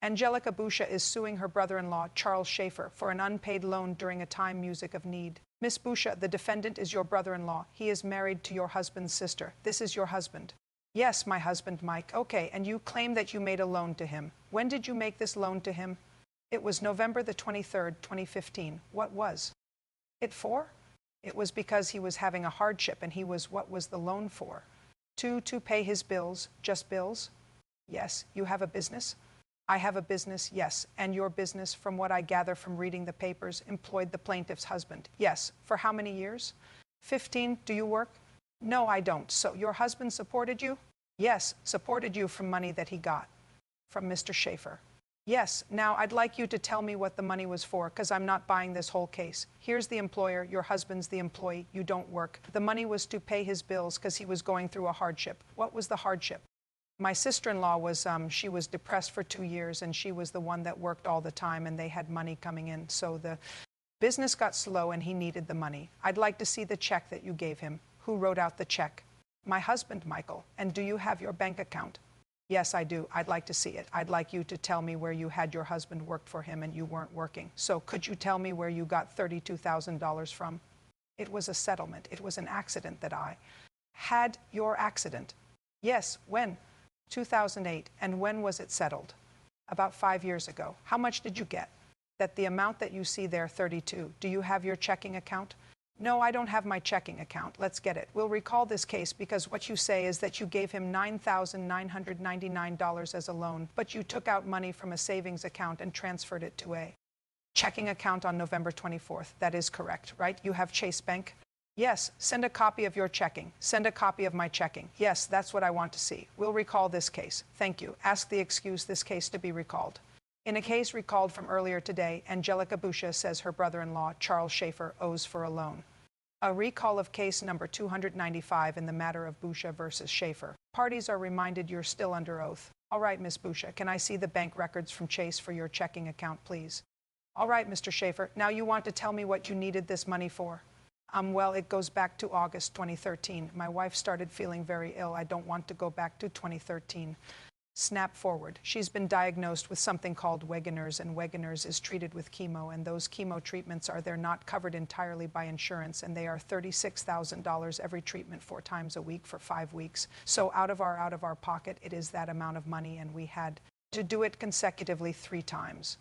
Angelica Busha is suing her brother-in-law, Charles Schaefer, for an unpaid loan during a time music of need. Miss Busha, the defendant is your brother-in-law. He is married to your husband's sister. This is your husband. Yes, my husband, Mike. Okay, and you claim that you made a loan to him. When did you make this loan to him? It was November the 23rd, 2015. What was it for? It was because he was having a hardship, and what was the loan for? To pay his bills. Just bills? Yes. You have a business? I have a business, yes. And your business, from what I gather from reading the papers, employed the plaintiff's husband. Yes. For how many years? 15. Do you work? No, I don't. So your husband supported you? Yes. Supported you from money that he got from Mr. Schaefer. Yes. Now, I'd like you to tell me what the money was for, because I'm not buying this whole case. Here's the employer. Your husband's the employee. You don't work. The money was to pay his bills because he was going through a hardship. What was the hardship? My sister-in-law was, she was depressed for 2 years, and she was the one that worked all the time, and they had money coming in. So the business got slow, and he needed the money. I'd like to see the check that you gave him. Who wrote out the check? My husband, Michael. And do you have your bank account? Yes, I do. I'd like to see it. I'd like you to tell me where you had your husband work for him and you weren't working. So could you tell me where you got $32,000 from? It was a settlement. It was an accident that I had. Your accident? Yes. When? 2008. And when was it settled? About 5 years ago. How much did you get? That the amount that you see there, 32. Do you have your checking account? No, I don't have my checking account. Let's get it. We'll recall this case because what you say is that you gave him $9,999 as a loan, but you took out money from a savings account and transferred it to a checking account on November 24th. That is correct, right? You have Chase Bank? Yes. Send a copy of your checking. Send a copy of my checking. Yes, that's what I want to see. We'll recall this case. Thank you. Ask the excuse this case to be recalled. In a case recalled from earlier today, Angelica Busha says her brother-in-law, Charles Schaefer, owes for a loan. A recall of case number 295 in the matter of Busha versus Schaefer. Parties are reminded you're still under oath. All right, Ms. Busha, can I see the bank records from Chase for your checking account, please? All right, Mr. Schaefer. Now you want to tell me what you needed this money for? Well, it goes back to August 2013. My wife started feeling very ill. I don't want to go back to 2013. Snap forward. She's been diagnosed with something called Wegener's, and Wegener's is treated with chemo, and those chemo treatments they're not covered entirely by insurance, and they are $36,000 every treatment 4 times a week for 5 weeks. So out of our pocket, it is that amount of money, and we had to do it consecutively 3 times.